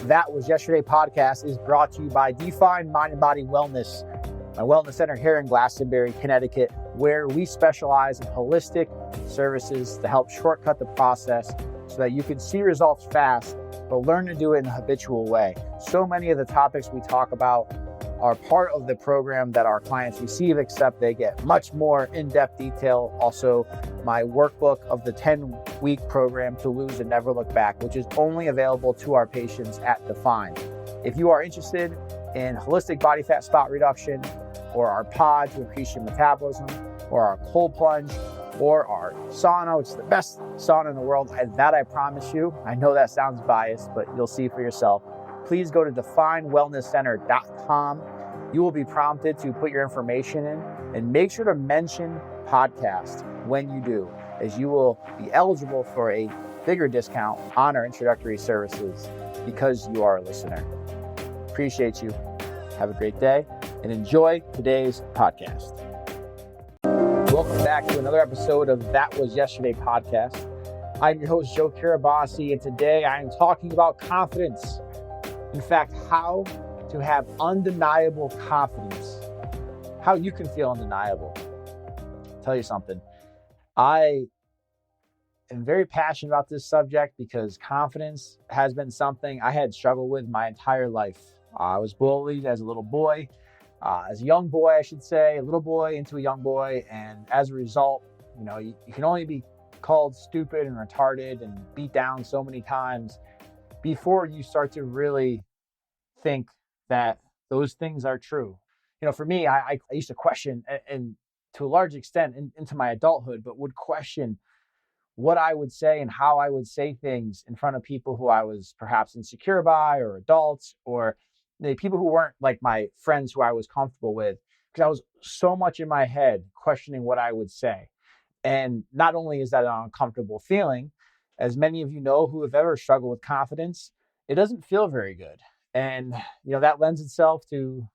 That Was Yesterday podcast is brought to you by Define Mind and Body Wellness, my wellness center here in Glastonbury, Connecticut, where we specialize in holistic services to help shortcut the process so that you can see results fast, but learn to do it in a habitual way. So many of the topics we talk about are part of the program that our clients receive, except they get much more in-depth detail. Also, my workbook of the 10-week program to lose and never look back, which is only available to our patients at Define. If you are interested in holistic body fat spot reduction, or our pod to increase your metabolism, or our cold plunge, or our sauna, which is the best sauna in the world, that I promise you. I know that sounds biased, but you'll see for yourself. Please go to definewellnesscenter.com. You will be prompted to put your information in and make sure to mention podcast when you do, as you will be eligible for a bigger discount on our introductory services because you are a listener. Appreciate you. Have a great day and enjoy today's podcast. Welcome back to another episode of That Was Yesterday podcast. I'm your host, Joe Carabase, and today I am talking about confidence. In fact, how to have undeniable confidence, how you can feel undeniable. I'll tell you something. I am very passionate about this subject because confidence has been something I had struggled with my entire life. I was bullied as a little boy, as a young boy, I should say, a little boy into a young boy. And as a result, you can only be called stupid and retarded and beat down so many times before you start to really think that those things are true. For me, I used to question, and to a large extent into my adulthood, but would question what I would say and how I would say things in front of people who I was perhaps insecure by, or adults, or the people who weren't like my friends who I was comfortable with, because I was so much in my head questioning what I would say. And not only is that an uncomfortable feeling, as many of you know who have ever struggled with confidence, it doesn't feel very good. And, that lends itself to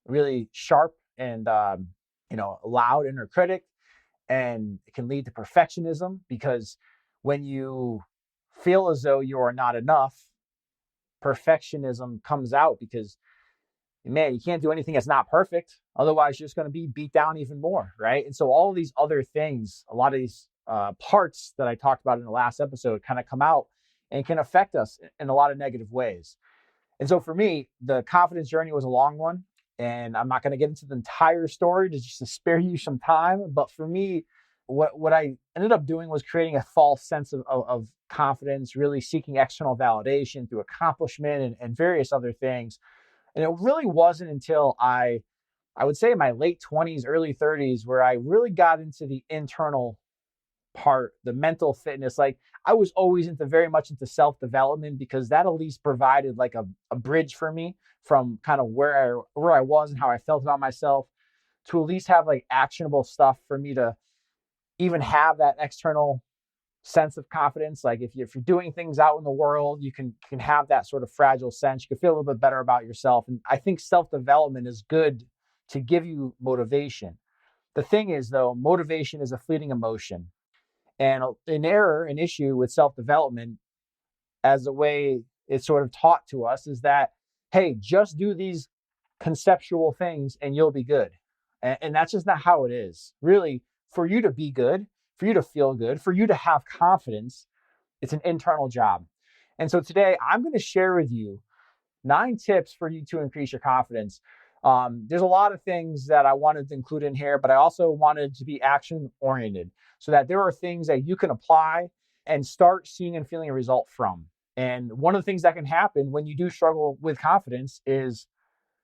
really sharp and, loud inner critic. And it can lead to perfectionism, because when you feel as though you are not enough, perfectionism comes out, because, man, you can't do anything that's not perfect. Otherwise, you're just going to be beat down even more, right? And so all of these other things, a lot of these parts that I talked about in the last episode kind of come out and can affect us in a lot of negative ways. And so for me, the confidence journey was a long one, and I'm not going to get into the entire story just to spare you some time. But for me, what I ended up doing was creating a false sense of confidence, really seeking external validation through accomplishment and various other things. And it really wasn't until I would say in my late 20s, early 30s, where I really got into the internal part, the mental fitness. Like, I was always very much into self-development, because that at least provided like a bridge for me from kind of where I was and how I felt about myself, to at least have like actionable stuff for me to even have that external sense of confidence. Like if you're doing things out in the world, you can have that sort of fragile sense. You can feel a little bit better about yourself. And I think self-development is good to give you motivation. The thing is, though, motivation is a fleeting emotion. And an issue with self-development, as the way it's sort of taught to us, is that, hey, just do these conceptual things and you'll be good. And that's just not how it is. Really, for you to be good, for you to feel good, for you to have confidence, it's an internal job. And so today I'm going to share with you 9 tips for you to increase your confidence. There's a lot of things that I wanted to include in here, but I also wanted to be action oriented, so that there are things that you can apply and start seeing and feeling a result from. And one of the things that can happen when you do struggle with confidence is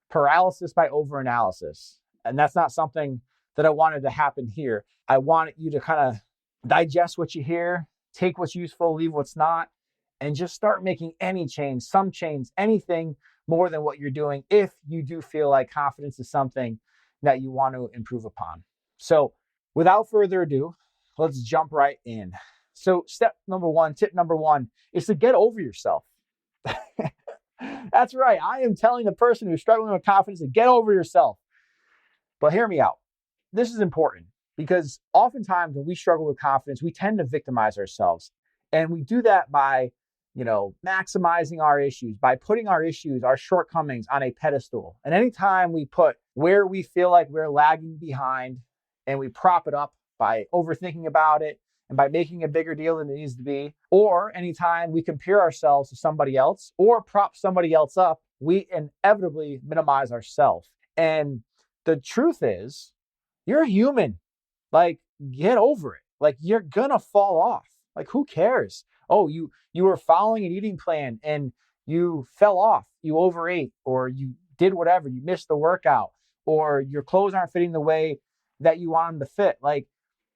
paralysis by overanalysis. And that's not something that I wanted to happen here. I want you to kind of digest what you hear, take what's useful, leave what's not, and just start making any change, some change, anything more than what you're doing, if you do feel like confidence is something that you want to improve upon. So without further ado, let's jump right in. So tip number one is to get over yourself. That's right. I am telling the person who's struggling with confidence to get over yourself. But hear me out. This is important, because oftentimes when we struggle with confidence, we tend to victimize ourselves. And we do that by maximizing our issues, by putting our issues, our shortcomings on a pedestal. And anytime we put where we feel like we're lagging behind and we prop it up by overthinking about it and by making a bigger deal than it needs to be, or anytime we compare ourselves to somebody else or prop somebody else up, we inevitably minimize ourselves. And the truth is, you're human. Like, get over it. Like, you're gonna fall off. Like, who cares? Oh, you were following an eating plan and you fell off, you overate, or you did whatever, you missed the workout, or your clothes aren't fitting the way that you want them to fit. Like,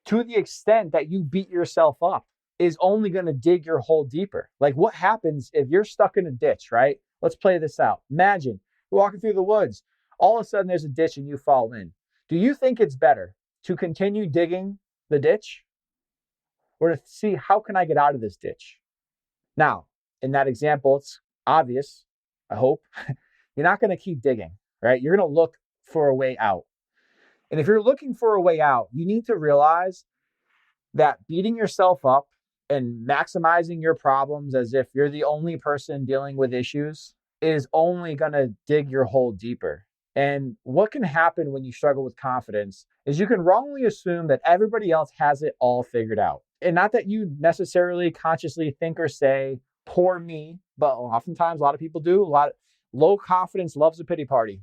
to the extent that you beat yourself up is only going to dig your hole deeper. Like, what happens if you're stuck in a ditch, right? Let's play this out. Imagine you're walking through the woods. All of a sudden there's a ditch and you fall in. Do you think it's better to continue digging the ditch or to see how can I get out of this ditch? Now, in that example, it's obvious, I hope. You're not going to keep digging, right? You're going to look for a way out. And if you're looking for a way out, you need to realize that beating yourself up and maximizing your problems as if you're the only person dealing with issues is only going to dig your hole deeper. And what can happen when you struggle with confidence is you can wrongly assume that everybody else has it all figured out. And not that you necessarily consciously think or say, poor me, but oftentimes a lot of people do. Low confidence loves a pity party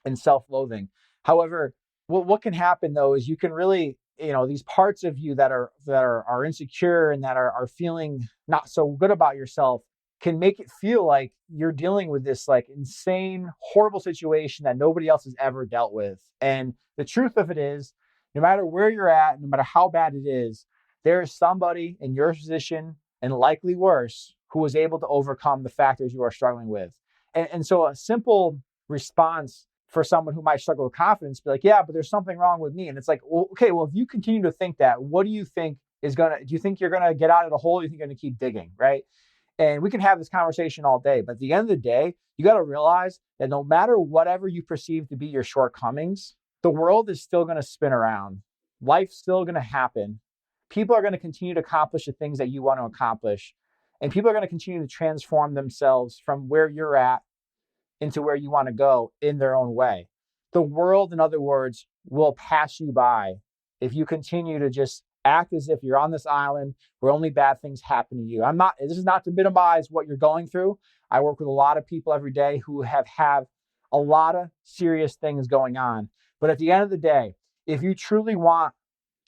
and self-loathing. However, what can happen though is you can really, these parts of you that are insecure and that are feeling not so good about yourself can make it feel like you're dealing with this like insane, horrible situation that nobody else has ever dealt with. And the truth of it is, no matter where you're at, no matter how bad it is, there is somebody in your position and likely worse who was able to overcome the factors you are struggling with. And so a simple response for someone who might struggle with confidence, be like, yeah, but there's something wrong with me. And it's like, well, okay, well, if you continue to think that, what do you think do you think you're going to get out of the hole? Or do you think you're going to keep digging, right? And we can have this conversation all day, but at the end of the day, you got to realize that no matter whatever you perceive to be your shortcomings, the world is still going to spin around. Life's still going to happen. People are going to continue to accomplish the things that you want to accomplish. And people are going to continue to transform themselves from where you're at into where you want to go in their own way. The world, in other words, will pass you by if you continue to just act as if you're on this island where only bad things happen to you. This is not to minimize what you're going through. I work with a lot of people every day who have a lot of serious things going on. But at the end of the day, if you truly want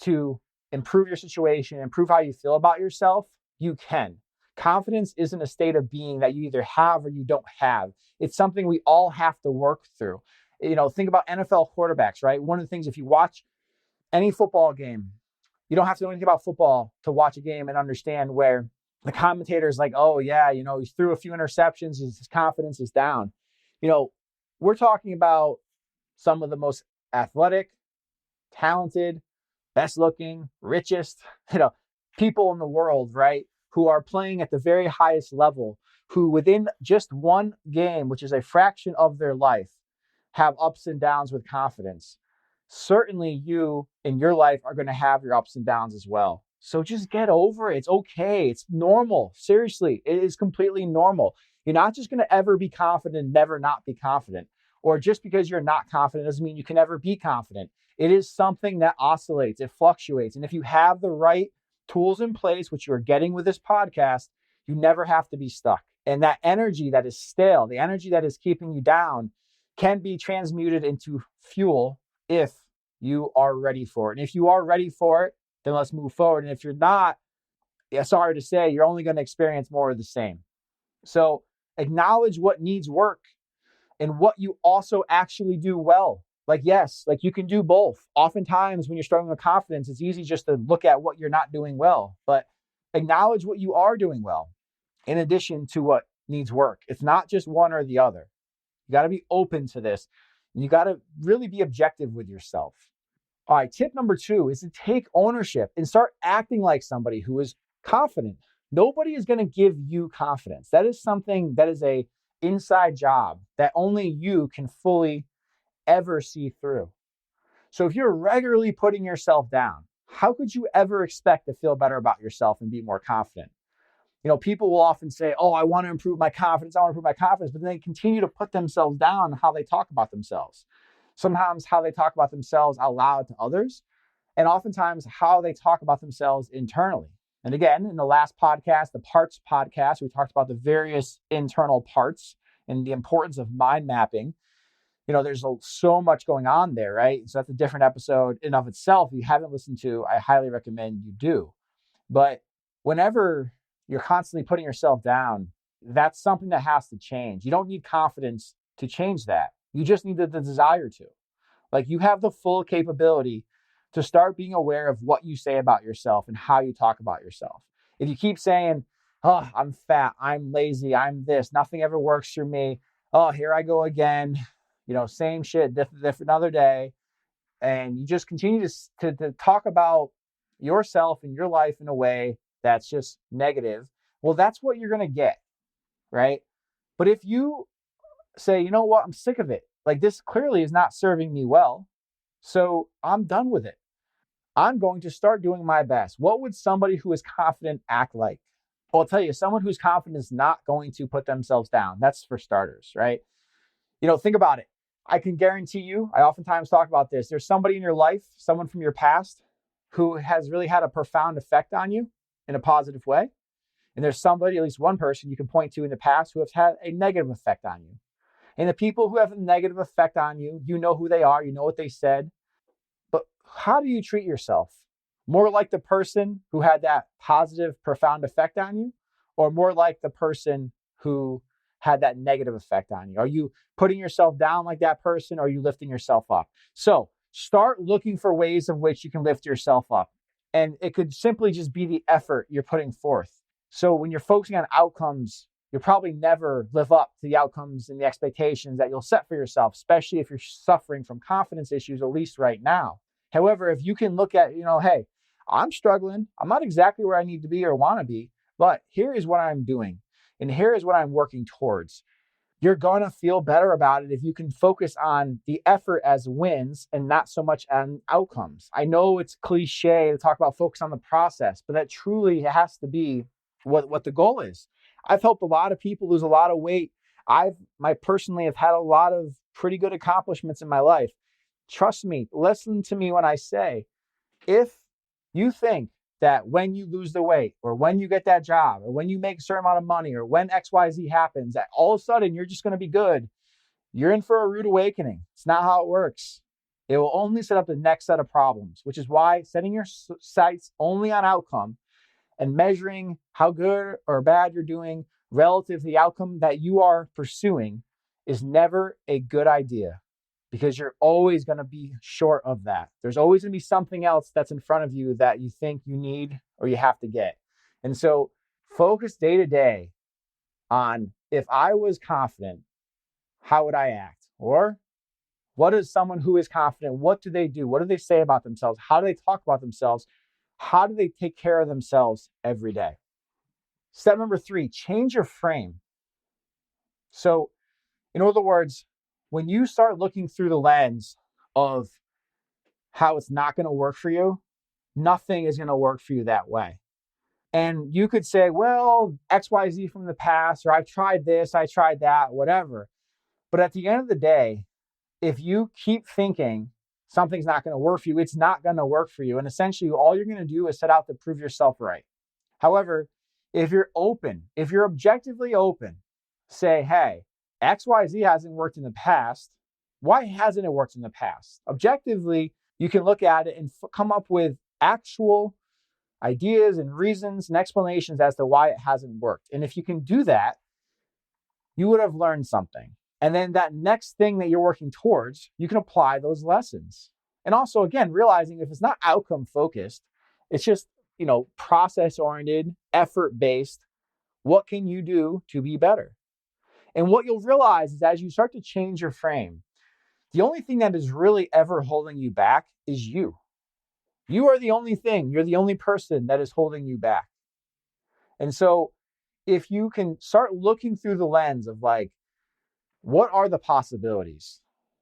to improve your situation, improve how you feel about yourself, you can. Confidence isn't a state of being that you either have or you don't have. It's something we all have to work through. Think about NFL quarterbacks, right? One of the things, if you watch any football game, you don't have to know anything about football to watch a game and understand where the commentator is like, oh yeah, he threw a few interceptions, his confidence is down. We're talking about some of the most athletic, talented, best looking, richest, people in the world, right? Who are playing at the very highest level, who within just one game, which is a fraction of their life, have ups and downs with confidence. Certainly you in your life are going to have your ups and downs as well. So just get over it. It's okay. It's normal. Seriously, it is completely normal. You're not just going to ever be confident, never not be confident. Or just because you're not confident doesn't mean you can ever be confident. It is something that oscillates, it fluctuates. And if you have the right tools in place, which you're getting with this podcast, you never have to be stuck. And that energy that is stale, the energy that is keeping you down, can be transmuted into fuel if you are ready for it. And if you are ready for it, then let's move forward. And if you're not, sorry to say, you're only going to experience more of the same. So acknowledge what needs work and what you also actually do well. Yes, you can do both. Oftentimes when you're struggling with confidence, it's easy just to look at what you're not doing well, but acknowledge what you are doing well in addition to what needs work. It's not just one or the other. You got to be open to this. You got to really be objective with yourself. All right, tip number 2 is to take ownership and start acting like somebody who is confident. Nobody is going to give you confidence. That is something that is a inside job that only you can fully ever see through. So if you're regularly putting yourself down, how could you ever expect to feel better about yourself and be more confident? People will often say, oh, I want to improve my confidence. I want to improve my confidence. But then they continue to put themselves down on how they talk about themselves. Sometimes how they talk about themselves out loud to others, and oftentimes how they talk about themselves internally. And again, in the last podcast, the parts podcast, we talked about the various internal parts and the importance of mind mapping. There's so much going on there, right? So that's a different episode in of itself. If you haven't listened to, I highly recommend you do. But whenever you're constantly putting yourself down, that's something that has to change. You don't need confidence to change that. You just need the desire to. Like, you have the full capability to start being aware of what you say about yourself and how you talk about yourself. If you keep saying, oh, I'm fat, I'm lazy, I'm this, nothing ever works for me. Oh, here I go again. Same shit, different another day. And you just continue to talk about yourself and your life in a way that's just negative. Well, that's what you're going to get, right? But if you say, you know what, I'm sick of it. Like, this clearly is not serving me well. So I'm done with it. I'm going to start doing my best. What would somebody who is confident act like? Well, I'll tell you, someone who's confident is not going to put themselves down. That's for starters, right? Think about it. I can guarantee you, I oftentimes talk about this. There's somebody in your life, someone from your past, who has really had a profound effect on you in a positive way. And there's somebody, at least one person you can point to in the past who has had a negative effect on you. And the people who have a negative effect on you, you know who they are, you know what they said. But how do you treat yourself? More like the person who had that positive, profound effect on you, or more like the person who had that negative effect on you? Are you putting yourself down like that person, or are you lifting yourself up? So start looking for ways of which you can lift yourself up. And it could simply just be the effort you're putting forth. So when you're focusing on outcomes, you'll probably never live up to the outcomes and the expectations that you'll set for yourself, especially if you're suffering from confidence issues, at least right now. However, if you can look at, hey, I'm struggling. I'm not exactly where I need to be or want to be, but here is what I'm doing. And here is what I'm working towards. You're going to feel better about it if you can focus on the effort as wins and not so much on outcomes. I know it's cliche to talk about focus on the process, but that truly has to be what the goal is. I've helped a lot of people lose a lot of weight. I personally have had a lot of pretty good accomplishments in my life. Trust me, listen to me when I say, if you think that when you lose the weight, or when you get that job, or when you make a certain amount of money, or when XYZ happens, that all of a sudden you're just going to be good, you're in for a rude awakening. It's not how it works. It will only set up the next set of problems, which is why setting your sights only on outcome and measuring how good or bad you're doing relative to the outcome that you are pursuing is never a good idea, because you're always going to be short of that. There's always going to be something else that's in front of you that you think you need or you have to get. And so focus day to day on, if I was confident, how would I act? Or what is someone who is confident? What do they do? What do they say about themselves? How do they talk about themselves? How do they take care of themselves every day? Step number 3, change your frame. So, in other words, when you start looking through the lens of how it's not going to work for you, nothing is going to work for you that way. And you could say, well, XYZ from the past, or I've tried this, I tried that, whatever. But at the end of the day, if you keep thinking something's not going to work for you, it's not going to work for you. And essentially, all you're going to do is set out to prove yourself right. However, if you're open, if you're objectively open, say, hey, XYZ hasn't worked in the past. Why hasn't it worked in the past? Objectively, you can look at it and come up with actual ideas and reasons and explanations as to why it hasn't worked. And if you can do that, you would have learned something. And then that next thing that you're working towards, you can apply those lessons. And also, again, realizing if it's not outcome focused, it's just, process oriented, effort based, what can you do to be better? And what you'll realize is, as you start to change your frame, the only thing that is really ever holding you back is you. You are the only thing, you're the only person that is holding you back. And so if you can start looking through the lens of what are the possibilities?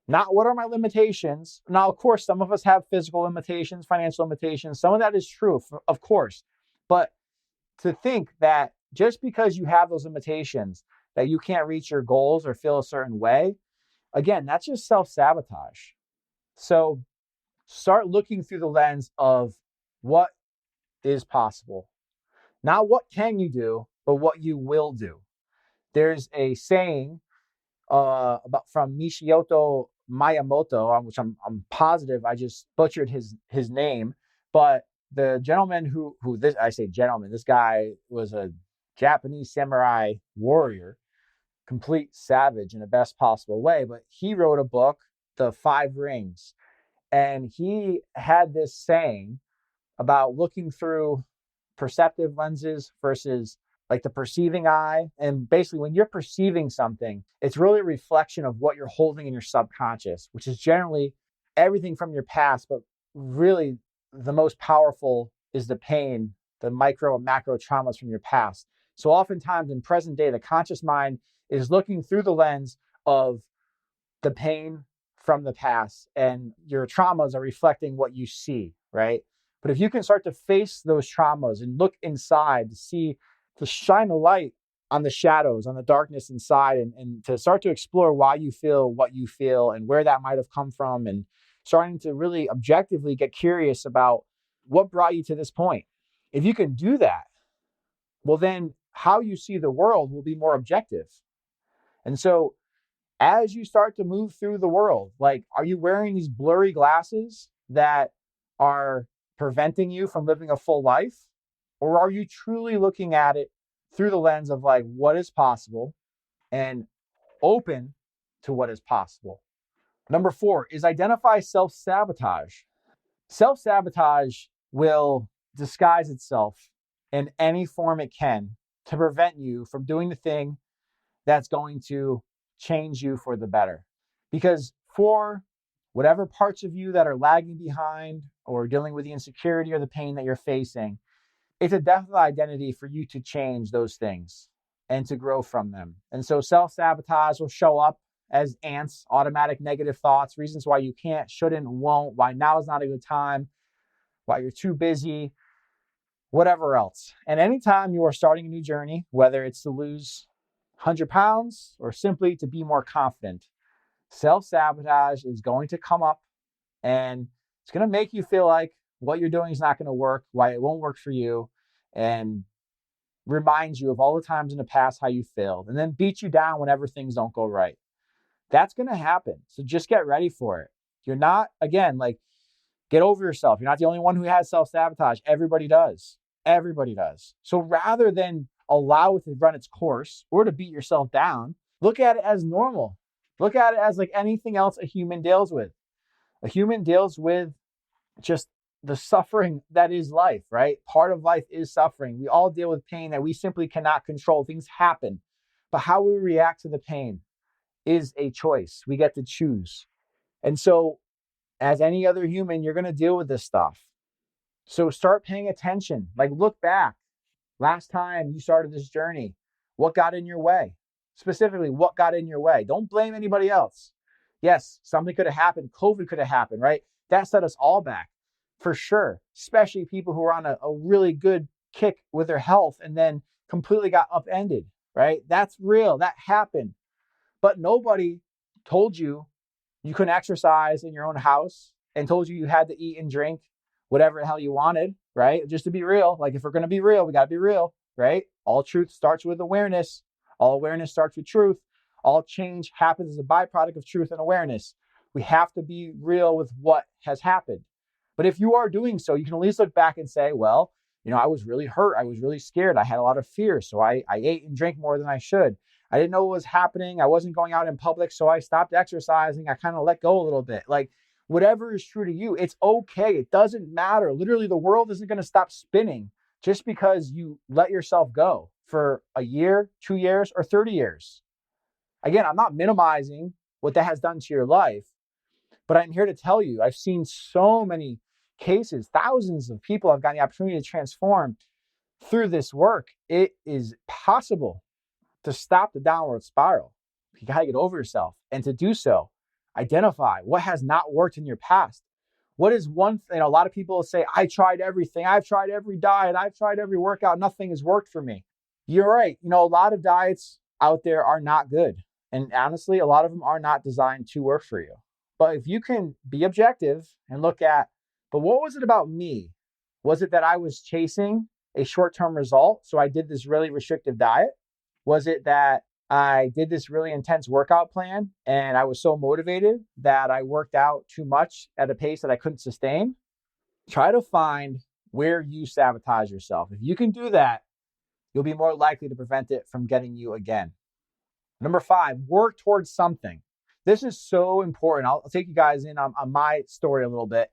Not what are my limitations? Now, of course, some of us have physical limitations, financial limitations. Some of that is true, of course. But to think that just because you have those limitations that you can't reach your goals or feel a certain way, again, that's just self-sabotage. So start looking through the lens of what is possible. Not what can you do, but what you will do. There's a saying about from Michioto Miyamoto, which I'm positive I just butchered his name, but the gentleman who this I say gentleman, this guy was a Japanese samurai warrior, complete savage in the best possible way. But he wrote a book, The Five Rings, and he had this saying about looking through perceptive lenses versus like the perceiving eye. And basically, when you're perceiving something, it's really a reflection of what you're holding in your subconscious, which is generally everything from your past. But really, the most powerful is the pain, the micro and macro traumas from your past. So oftentimes in present day, the conscious mind is looking through the lens of the pain from the past, and your traumas are reflecting what you see, right? But if you can start to face those traumas and look inside to see, to shine a light on the shadows, on the darkness inside, and to start to explore why you feel what you feel and where that might have come from, and starting to really objectively get curious about what brought you to this point. If you can do that, well, then how you see the world will be more objective. And so as you start to move through the world, like, are you wearing these blurry glasses that are preventing you from living a full life? Or are you truly looking at it through the lens of like what is possible and open to what is possible? Number 4 is identify self-sabotage. Self-sabotage will disguise itself in any form it can to prevent you from doing the thing that's going to change you for the better. Because for whatever parts of you that are lagging behind or dealing with the insecurity or the pain that you're facing, it's a definite identity for you to change those things and to grow from them. And so self-sabotage will show up as ants, automatic negative thoughts, reasons why you can't, shouldn't, won't, why now is not a good time, why you're too busy, whatever else. And anytime you are starting a new journey, whether it's to lose 100 pounds or simply to be more confident, self-sabotage is going to come up, and it's going to make you feel like what you're doing is not going to work, why it won't work for you, and remind you of all the times in the past how you failed, and then beat you down whenever things don't go right. That's going to happen. So just get ready for it. You're not, again, like, get over yourself. You're not the only one who has self-sabotage. Everybody does. Everybody does. So rather than allow it to run its course or to beat yourself down, look at it as normal. Look at it as like anything else a human deals with. A human deals with just the suffering that is life, right? Part of life is suffering. We all deal with pain that we simply cannot control. Things happen. But how we react to the pain is a choice. We get to choose. And so, as any other human, you're going to deal with this stuff. So start paying attention. Like, look back. Last time you started this journey, what got in your way? Specifically, what got in your way? Don't blame anybody else. Yes, something could have happened. COVID could have happened, right? That set us all back, for sure. Especially people who are on a really good kick with their health and then completely got upended, right? That's real. That happened. But nobody told you you couldn't exercise in your own house and told you you had to eat and drink whatever the hell you wanted, right? Just to be real. Like, if we're going to be real, we got to be real, right? All truth starts with awareness. All awareness starts with truth. All change happens as a byproduct of truth and awareness. We have to be real with what has happened. But if you are doing so, you can at least look back and say, well, I was really hurt. I was really scared. I had a lot of fear. So I ate and drank more than I should. I didn't know what was happening. I wasn't going out in public, so I stopped exercising. I kind of let go a little bit. Like, whatever is true to you, it's okay. It doesn't matter. Literally, the world isn't going to stop spinning just because you let yourself go for a year, 2 years, or 30 years. Again, I'm not minimizing what that has done to your life, but I'm here to tell you, I've seen so many cases, thousands of people I've gotten the opportunity to transform through this work. It is possible to stop the downward spiral. You got to get over yourself. And to do so, identify what has not worked in your past. What is one thing? A lot of people say, I tried everything. I've tried every diet. I've tried every workout. Nothing has worked for me. You're right. A lot of diets out there are not good. And honestly, a lot of them are not designed to work for you. But if you can be objective and look at, but what was it about me? Was it that I was chasing a short term result? So I did this really restrictive diet? Was it that I did this really intense workout plan and I was so motivated that I worked out too much at a pace that I couldn't sustain? Try to find where you sabotage yourself. If you can do that, you'll be more likely to prevent it from getting you again. Number 5, work towards something. This is so important. I'll take you guys in on my story a little bit.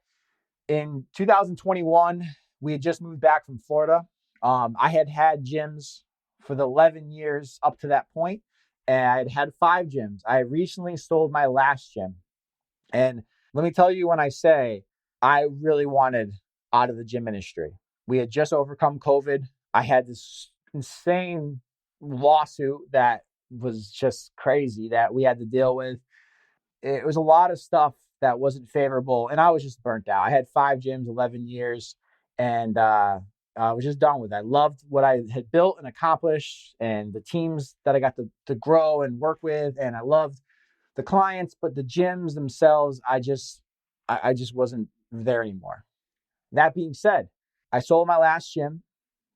In 2021, we had just moved back from Florida. I had gyms for the 11 years up to that point, and I had 5 gyms. I recently sold my last gym. And let me tell you, when I say I really wanted out of the gym industry, we had just overcome COVID. I had this insane lawsuit that was just crazy that we had to deal with. It was a lot of stuff that wasn't favorable, and I was just burnt out. I had 5 gyms, 11 years, and I was just done with it. I loved what I had built and accomplished and the teams that I got to grow and work with, and I loved the clients, but the gyms themselves, I just wasn't there anymore. That being said, I sold my last gym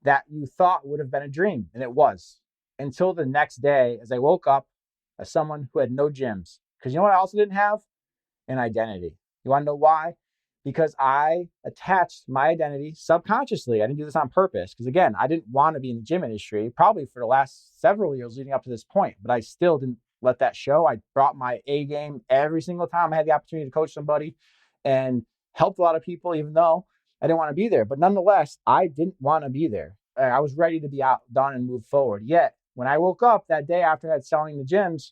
that you thought would have been a dream, and it was, until the next day as I woke up as someone who had no gyms. Because you know what I also didn't have? An identity. You want to know why? Because I attached my identity subconsciously. I didn't do this on purpose because, again, I didn't want to be in the gym industry probably for the last several years leading up to this point, but I still didn't let that show. I brought my A game every single time I had the opportunity to coach somebody and helped a lot of people, even though I didn't want to be there. But nonetheless, I didn't want to be there. I was ready to be out, done, and move forward. Yet, when I woke up that day after I had selling the gyms,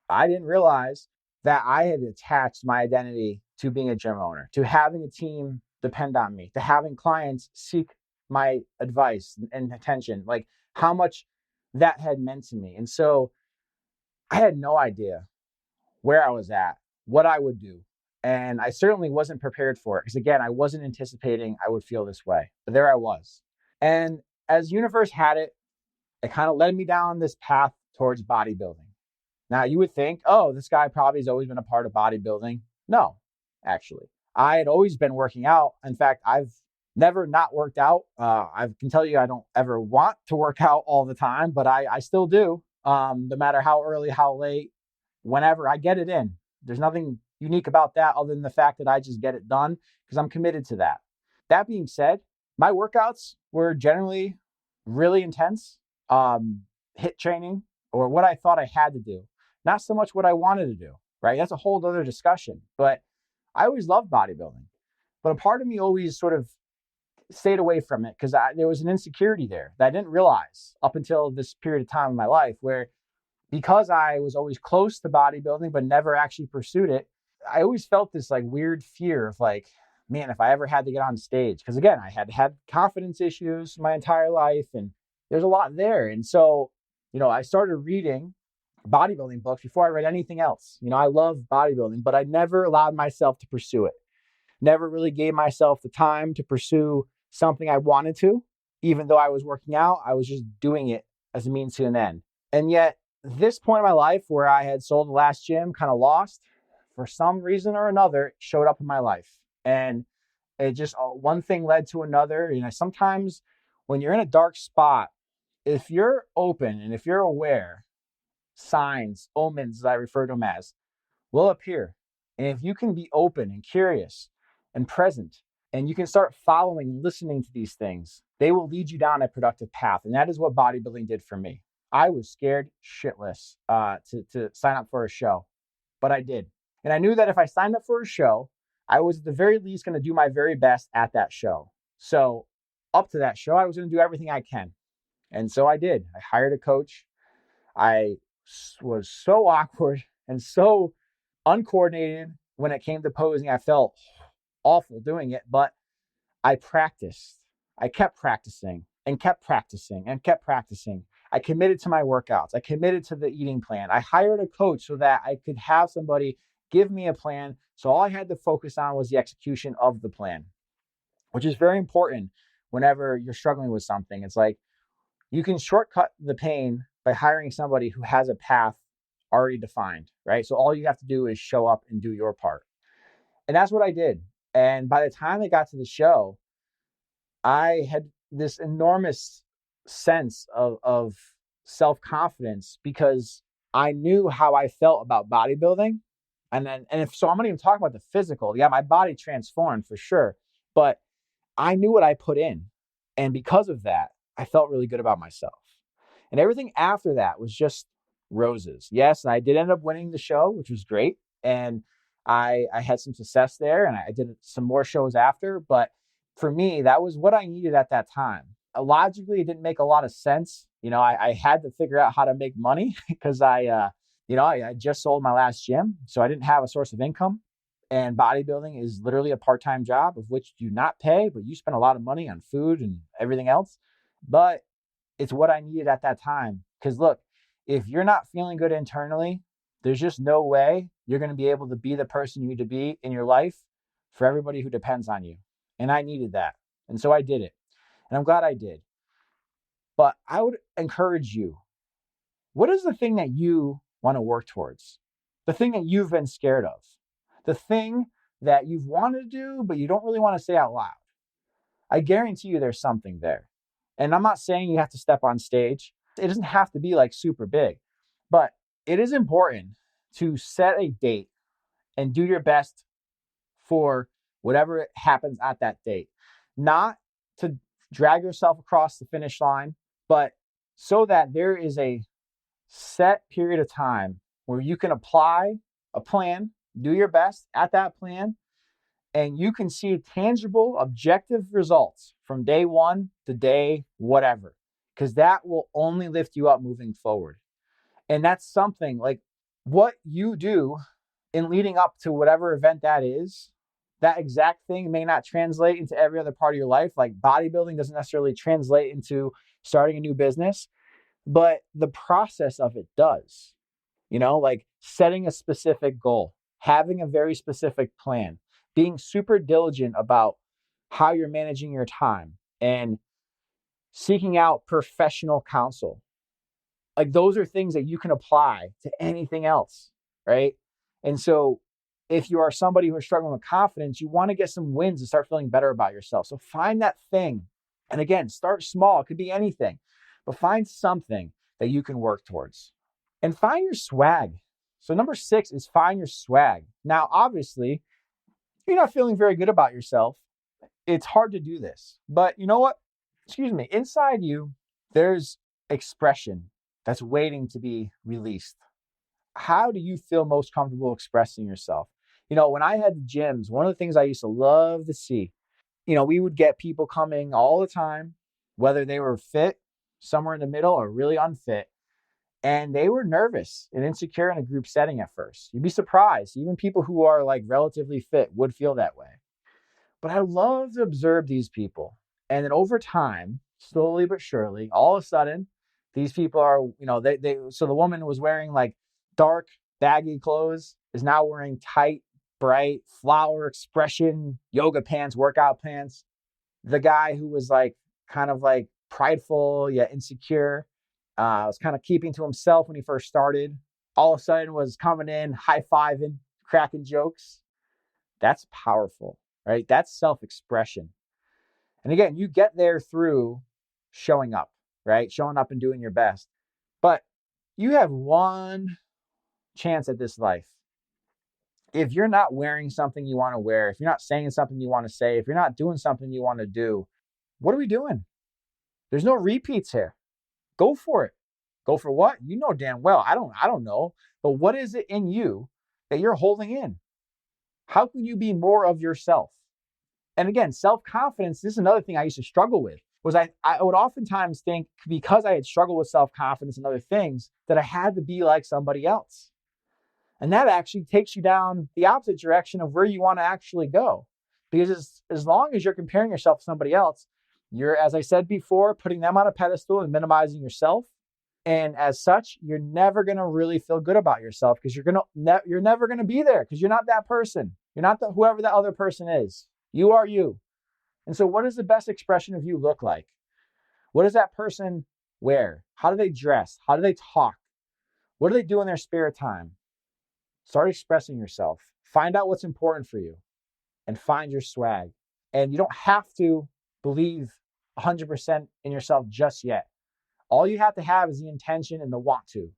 I didn't realize that I had attached my identity to being a gym owner, to having a team depend on me, to having clients seek my advice and attention, like how much that had meant to me. And so I had no idea where I was at, what I would do. And I certainly wasn't prepared for it because, again, I wasn't anticipating I would feel this way. But there I was. And as universe had it, it kind of led me down this path towards bodybuilding. Now, you would think, oh, this guy probably has always been a part of bodybuilding. No, actually. I had always been working out. In fact, I've never not worked out. I can tell you I don't ever want to work out all the time, but I still do. No matter how early, how late, whenever I get it in. There's nothing unique about that other than the fact that I just get it done because I'm committed to that. That being said, my workouts were generally really intense, HIIT training, or what I thought I had to do. Not so much what I wanted to do, right? That's a whole other discussion. But I always loved bodybuilding. But a part of me always sort of stayed away from it because there was an insecurity there that I didn't realize up until this period of time in my life where, because I was always close to bodybuilding but never actually pursued it, I always felt this like weird fear of like, man, if I ever had to get on stage, because again, I had confidence issues my entire life and there's a lot there. And so, I started reading bodybuilding books before I read anything else. I love bodybuilding, but I never allowed myself to pursue it. Never really gave myself the time to pursue something I wanted to. Even though I was working out, I was just doing it as a means to an end. And yet, this point in my life where I had sold the last gym, kind of lost, for some reason or another, it showed up in my life. And it just, one thing led to another. Sometimes when you're in a dark spot, if you're open and if you're aware, signs, omens, as I refer to them as, will appear. And if you can be open and curious and present, and you can start following and listening to these things, they will lead you down a productive path. And that is what bodybuilding did for me. I was scared shitless to sign up for a show, but I did. And I knew that if I signed up for a show, I was at the very least going to do my very best at that show. So up to that show, I was going to do everything I can. And so I did. I hired a coach. I was so awkward and so uncoordinated when it came to posing. I felt awful doing it, but I practiced. I kept practicing and kept practicing and kept practicing. I committed to my workouts. I committed to the eating plan. I hired a coach so that I could have somebody give me a plan. So all I had to focus on was the execution of the plan, which is very important whenever you're struggling with something. It's like, You can shortcut the pain by hiring somebody who has a path already defined, right? So all you have to do is show up and do your part. And that's what I did. And by the time I got to the show, I had this enormous sense of self-confidence because I knew how I felt about bodybuilding. And if so, I'm not even talking about the physical. Yeah, my body transformed for sure, but I knew what I put in. And because of that, I felt really good about myself. And everything after that was just roses. Yes, and I did end up winning the show, which was great. And I had some success there, and I did some more shows after. But for me, that was what I needed at that time. Logically, it didn't make a lot of sense. I had to figure out how to make money because I just sold my last gym, so I didn't have a source of income. And bodybuilding is literally a part-time job of which you do not pay, but you spend a lot of money on food and everything else. But it's what I needed at that time. Because look, if you're not feeling good internally, there's just no way you're going to be able to be the person you need to be in your life for everybody who depends on you. And I needed that. And so I did it. And I'm glad I did. But I would encourage you, what is the thing that you want to work towards? The thing that you've been scared of? The thing that you've wanted to do, but you don't really want to say out loud? I guarantee you there's something there. And I'm not saying you have to step on stage. It doesn't have to be like super big, but it is important to set a date and do your best for whatever happens at that date. Not to drag yourself across the finish line, but so that there is a set period of time where you can apply a plan, do your best at that plan, and you can see tangible, objective results from day one to day whatever, because that will only lift you up moving forward. And that's something like what you do in leading up to whatever event that is. That exact thing may not translate into every other part of your life. Like bodybuilding doesn't necessarily translate into starting a new business, but the process of it does. Like setting a specific goal, having a very specific plan, being super diligent about how you're managing your time, and seeking out professional counsel. Like those are things that you can apply to anything else, right? And so if you are somebody who is struggling with confidence, you want to get some wins and start feeling better about yourself. So find that thing. And again, start small. It could be anything, but find something that you can work towards. And find your swag. So number 6 is find your swag. Now, obviously, you're not feeling very good about yourself. It's hard to do this, but you know what? Inside you, there's expression that's waiting to be released. How do you feel most comfortable expressing yourself? When I had the gyms, one of the things I used to love to see, we would get people coming all the time, whether they were fit, somewhere in the middle, or really unfit. And they were nervous and insecure in a group setting at first. You'd be surprised. Even people who are like relatively fit would feel that way. But I love to observe these people. And then over time, slowly but surely, all of a sudden, these people are, so the woman was wearing like dark, baggy clothes, is now wearing tight, bright, flower expression, yoga pants, workout pants. The guy who was like, kind of like prideful, yet insecure, was kind of keeping to himself when he first started, all of a sudden was coming in, high-fiving, cracking jokes. That's powerful, right? That's self-expression. And again, you get there through showing up, right? Showing up and doing your best. But you have one chance at this life. If you're not wearing something you want to wear, if you're not saying something you want to say, if you're not doing something you want to do, what are we doing? There's no repeats here. Go for it. Go for what? You know damn well. I don't know. But what is it in you that you're holding in? How can you be more of yourself? And again, self-confidence, this is another thing I used to struggle with, was I would oftentimes think, because I had struggled with self-confidence and other things, that I had to be like somebody else. And that actually takes you down the opposite direction of where you want to actually go. Because as long as you're comparing yourself to somebody else, you're, as I said before, putting them on a pedestal and minimizing yourself. And as such, you're never going to really feel good about yourself, because you're never going to be there, because you're not that person. You're not whoever that other person is. You are you. And so what does the best expression of you look like? What does that person wear? How do they dress? How do they talk? What do they do in their spare time? Start expressing yourself. Find out what's important for you and find your swag. And you don't have to believe 100% in yourself just yet. All you have to have is the intention and the want to.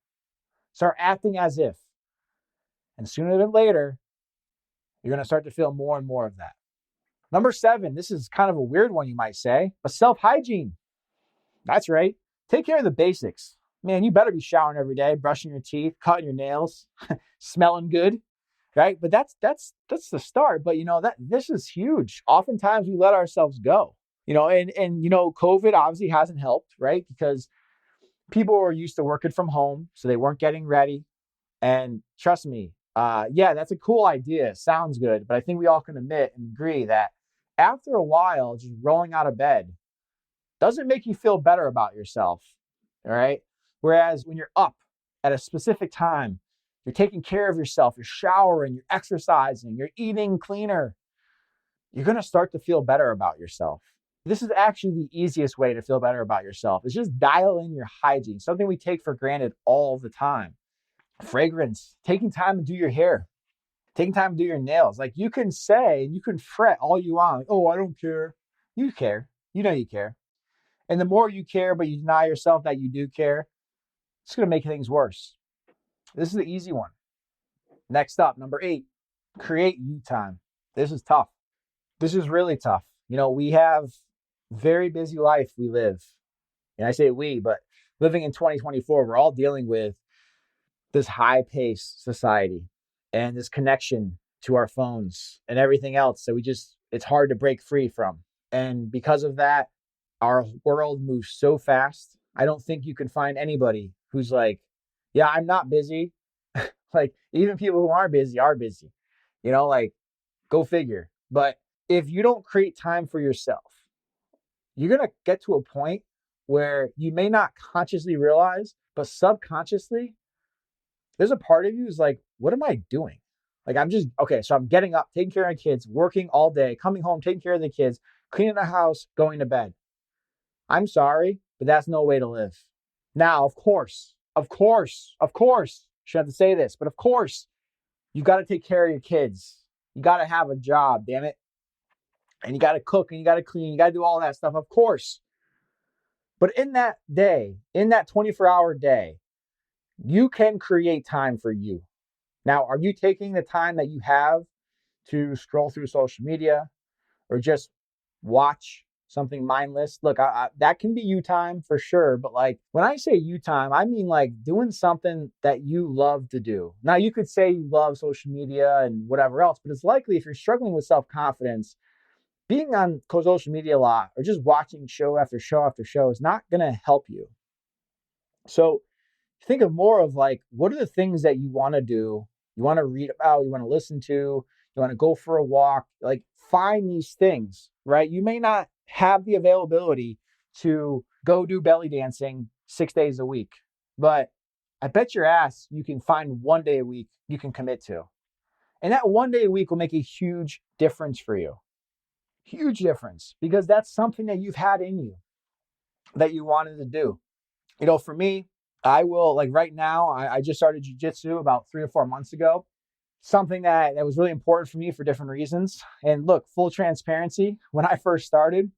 Start acting as if. And sooner than later, you're going to start to feel more and more of that. Number 7, this is kind of a weird one, you might say, but self-hygiene. That's right. Take care of the basics. Man, you better be showering every day, brushing your teeth, cutting your nails, smelling good, right? But that's the start. But this is huge. Oftentimes we let ourselves go. And COVID obviously hasn't helped, right? Because people were used to working from home, so they weren't getting ready. And trust me, yeah, that's a cool idea. Sounds good. But I think we all can admit and agree that after a while, just rolling out of bed doesn't make you feel better about yourself. All right. Whereas when you're up at a specific time, you're taking care of yourself, you're showering, you're exercising, you're eating cleaner, you're going to start to feel better about yourself. This is actually the easiest way to feel better about yourself. Is just dial in your hygiene, something we take for granted all the time. Fragrance, taking time to do your hair, taking time to do your nails. Like you can say, you can fret all you want. Like, oh, I don't care. You care. You know you care. And the more you care, but you deny yourself that you do care, it's going to make things worse. This is the easy one. Next up, number 8, create you time. This is tough. This is really tough. We have very busy life we live. And I say we, but living in 2024, we're all dealing with this high-paced society and this connection to our phones and everything else. So it's hard to break free from. And because of that, our world moves so fast. I don't think you can find anybody who's like, yeah, I'm not busy. Like even people who are busy. Like go figure. But if you don't create time for yourself, you're going to get to a point where you may not consciously realize, but subconsciously, there's a part of you who's like, what am I doing? Like so I'm getting up, taking care of my kids, working all day, coming home, taking care of the kids, cleaning the house, going to bed. I'm sorry, but that's no way to live. Now, of course, should have to say this, but of course, you got to take care of your kids. You got to have a job, damn it. And you got to cook and you got to clean, you got to do all that stuff, of course. But in that day, in that 24-hour day, you can create time for you. Now, are you taking the time that you have to scroll through social media or just watch something mindless? Look, that can be you time for sure. But like when I say you time, I mean like doing something that you love to do. Now, you could say you love social media and whatever else, but it's likely if you're struggling with self-confidence, being on social media a lot or just watching show after show after show is not going to help you. So think of more of like, what are the things that you want to do? You want to read about, you want to listen to, you want to go for a walk, like find these things, right? You may not have the availability to go do belly dancing 6 days a week, but I bet your ass you can find 1 day a week you can commit to. And that 1 day a week will make a huge difference for you. Huge difference, because that's something that you've had in you that you wanted to do. For me, I will, like right now, I just started jujitsu about 3 or 4 months ago. Something that was really important for me for different reasons. And look, full transparency, when I first started,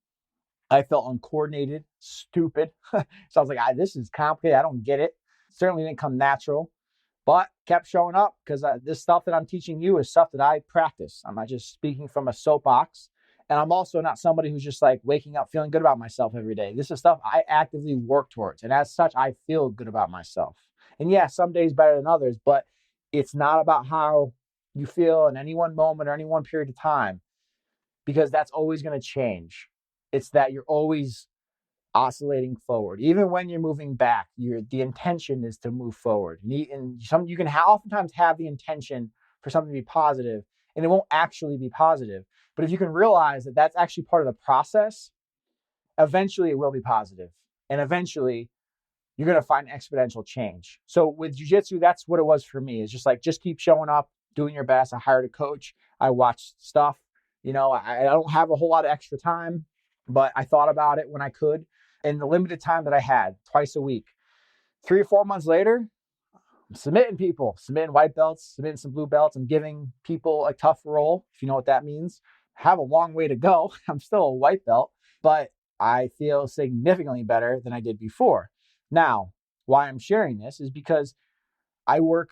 I felt uncoordinated, stupid. So I was like, this is complicated. I don't get it. Certainly didn't come natural, but kept showing up because this stuff that I'm teaching you is stuff that I practice. I'm not just speaking from a soapbox. And I'm also not somebody who's just like waking up feeling good about myself every day. This is stuff I actively work towards. And as such, I feel good about myself. And yeah, some days better than others, but it's not about how you feel in any one moment or any one period of time, because that's always going to change. It's that you're always oscillating forward. Even when you're moving back, the intention is to move forward. And you can oftentimes have the intention for something to be positive, and it won't actually be positive. But if you can realize that that's actually part of the process, eventually it will be positive. And eventually you're going to find exponential change. So with jiu-jitsu, that's what it was for me. It's just keep showing up, doing your best. I hired a coach. I watched stuff. I don't have a whole lot of extra time, but I thought about it when I could. in the limited time that I had, twice a week. 3 or 4 months later, I'm submitting people, submitting white belts, submitting some blue belts. I'm giving people a tough role, if you know what that means. I have a long way to go. I'm still a white belt, but I feel significantly better than I did before. Now, why I'm sharing this is because I work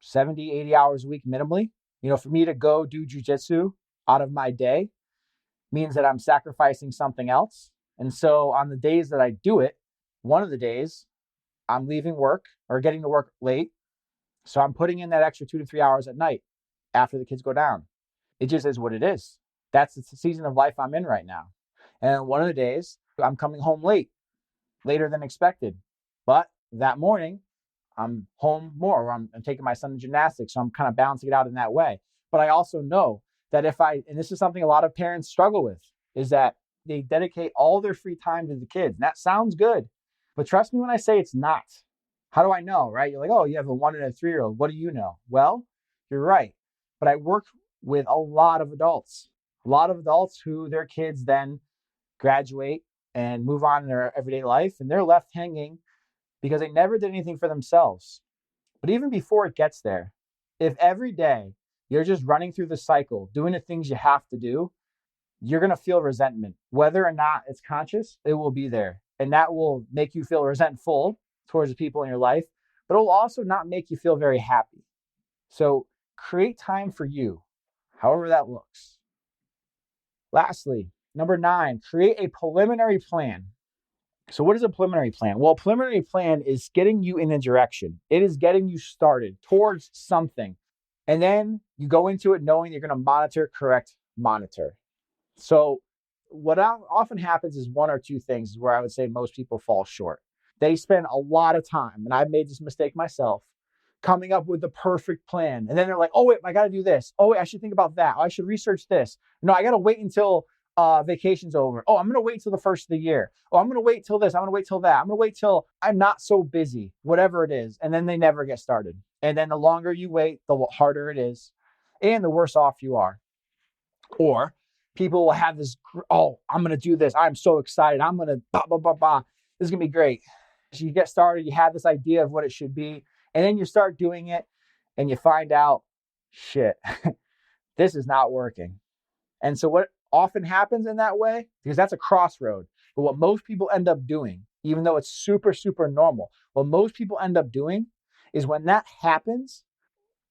70, 80 hours a week minimally. For me to go do jujitsu out of my day means that I'm sacrificing something else. And so on the days that I do it, one of the days I'm leaving work or getting to work late. So I'm putting in that extra 2 to 3 hours at night after the kids go down. It just is what it is. That's the season of life I'm in right now. And one of the days I'm coming home late, later than expected. But that morning I'm home more, or I'm taking my son to gymnastics. So I'm kind of balancing it out in that way. But I also know that and this is something a lot of parents struggle with, is that they dedicate all their free time to the kids. And that sounds good, but trust me when I say it's not. How do I know, right? You're like, oh, you have a 1 and a 3-year-old. What do you know? Well, you're right. But I work with a lot of adults who their kids then graduate and move on in their everyday life, and they're left hanging because they never did anything for themselves. But even before it gets there, if every day you're just running through the cycle, doing the things you have to do, you're going to feel resentment. Whether or not it's conscious, it will be there. And that will make you feel resentful towards the people in your life, but it will also not make you feel very happy. So create time for you, however that looks. Lastly, number 9, create a preliminary plan. So what is a preliminary plan? Well, a preliminary plan is getting you in a direction. It is getting you started towards something. And then you go into it knowing you're going to monitor. So what often happens is one or two things where I would say most people fall short. They spend a lot of time, and I've made this mistake myself, coming up with the perfect plan. And then they're like, oh, wait, I got to do this. Oh, wait, I should think about that. Oh, I should research this. No, I got to wait until vacation's over. Oh, I'm going to wait till the first of the year. Oh, I'm going to wait till this. I'm going to wait till that. I'm going to wait till I'm not so busy, whatever it is. And then they never get started. And then the longer you wait, the harder it is and the worse off you are. Or people will have this, oh, I'm going to do this. I'm so excited. I'm going to blah, blah, blah, blah. This is going to be great. So you get started. You have this idea of what it should be. And then you start doing it and you find out, shit, this is not working. And so what often happens in that way, because that's a crossroad, but what most people end up doing, even though it's super, super normal, what most people end up doing is when that happens,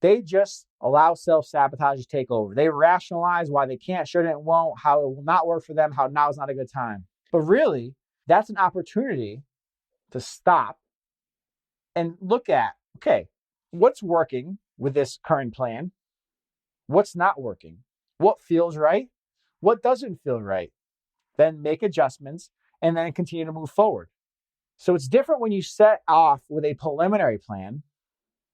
they just allow self-sabotage to take over. They rationalize why they can't, shouldn't, and won't, how it will not work for them, how now is not a good time. But really, that's an opportunity to stop and look at, okay, what's working with this current plan? What's not working? What feels right? What doesn't feel right? Then make adjustments and then continue to move forward. So it's different when you set off with a preliminary plan,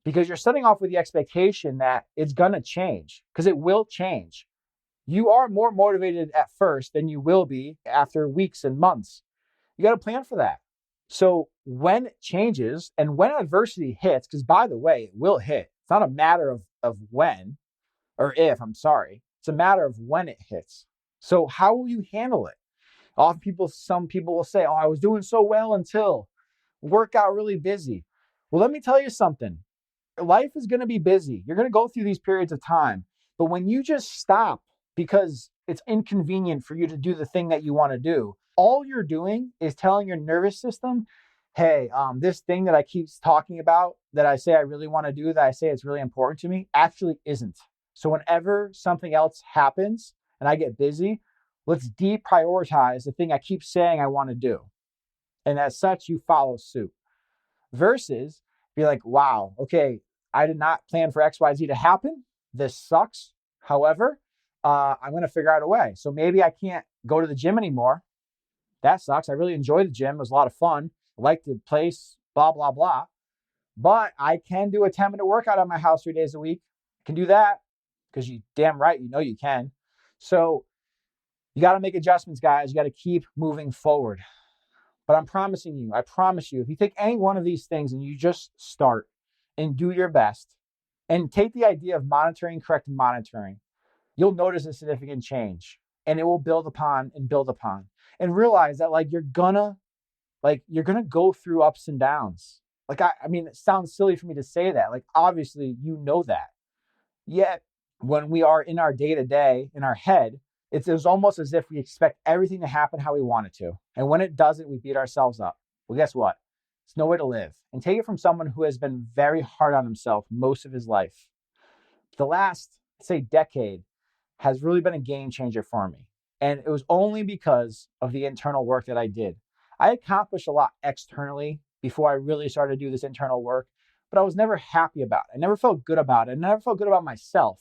because you're setting off with the expectation that it's going to change, because it will change. You are more motivated at first than you will be after weeks and months. You got to plan for that. So when it changes and when adversity hits, because by the way, it will hit. It's not a matter of when or if, It's a matter of when it hits. So how will you handle it? Some people will say, oh, I was doing so well until work got really busy. Well, let me tell you something. Life is going to be busy. You're going to go through these periods of time. But when you just stop because it's inconvenient for you to do the thing that you want to do, all you're doing is telling your nervous system, hey, this thing that I keep talking about, that I say I really want to do, that I say it's really important to me, actually isn't. So whenever something else happens and I get busy, let's deprioritize the thing I keep saying I want to do. And as such, you follow suit. Versus be like, wow, okay, I did not plan for XYZ to happen. This sucks. However, I'm going to figure out a way. So maybe I can't go to the gym anymore. That sucks. I really enjoyed the gym. It was a lot of fun. I like the place, blah, blah, blah. But I can do a 10-minute workout at my house 3 days a week. I can do that because you damn right, you know you can. So you got to make adjustments, guys. You got to keep moving forward. But I promise you, if you take any one of these things and you just start and do your best and take the idea of correct monitoring, you'll notice a significant change, and it will build upon and realize that you're gonna Like, you're going to go through ups and downs. Like, I mean, it sounds silly for me to say that. Like, obviously, you know that. Yet, when we are in our day-to-day, in our head, it's almost as if we expect everything to happen how we want it to. And when it doesn't, we beat ourselves up. Well, guess what? It's no way to live. And take it from someone who has been very hard on himself most of his life. The last, say, decade has really been a game changer for me. And it was only because of the internal work that I did. I accomplished a lot externally before I really started to do this internal work, but I was never happy about it. I never felt good about it. I never felt good about myself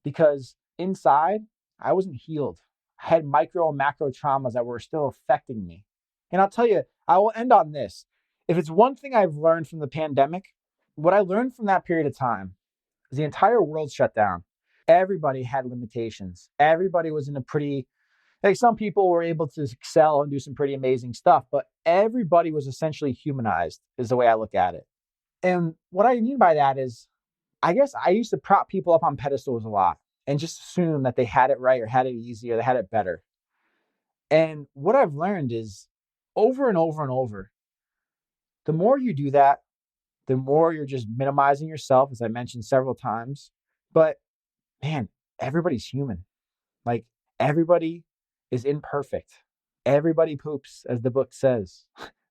because inside, I wasn't healed. I had micro and macro traumas that were still affecting me. And I'll tell you, I will end on this. If it's one thing I've learned from the pandemic, what I learned from that period of time is the entire world shut down. Everybody had limitations. Everybody was in a pretty, like, some people were able to excel and do some pretty amazing stuff, but everybody was essentially humanized, is the way I look at it. And what I mean by that is, I guess I used to prop people up on pedestals a lot and just assume that they had it right or had it easy or they had it better. And what I've learned is over and over and over, the more you do that, the more you're just minimizing yourself, as I mentioned several times. But man, everybody's human. Like, everybody is imperfect. Everybody poops, as the book says,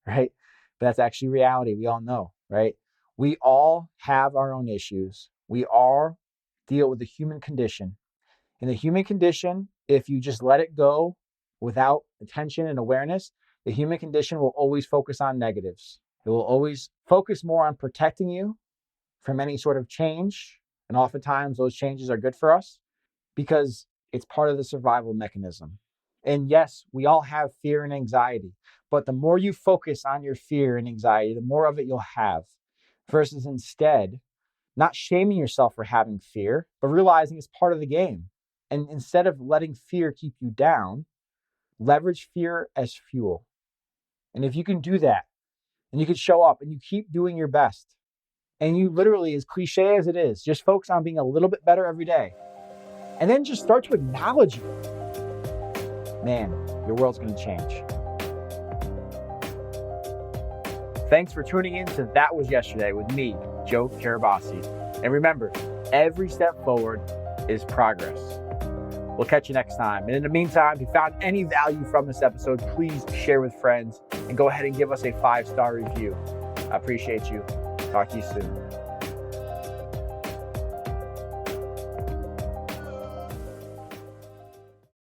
right? But that's actually reality. We all know, right? We all have our own issues. We all deal with the human condition. In the human condition, if you just let it go without attention and awareness, the human condition will always focus on negatives. It will always focus more on protecting you from any sort of change. And oftentimes those changes are good for us because it's part of the survival mechanism. And yes, we all have fear and anxiety, but the more you focus on your fear and anxiety, the more of it you'll have, versus instead not shaming yourself for having fear, but realizing it's part of the game. And instead of letting fear keep you down, leverage fear as fuel. And if you can do that, and you can show up and you keep doing your best, and you literally, as cliche as it is, just focus on being a little bit better every day, and then just start to acknowledge it, man, your world's going to change. Thanks for tuning in to That Was Yesterday with me, Joe Carabase. And remember, every step forward is progress. We'll catch you next time. And in the meantime, if you found any value from this episode, please share with friends and go ahead and give us a 5-star review. I appreciate you. Talk to you soon.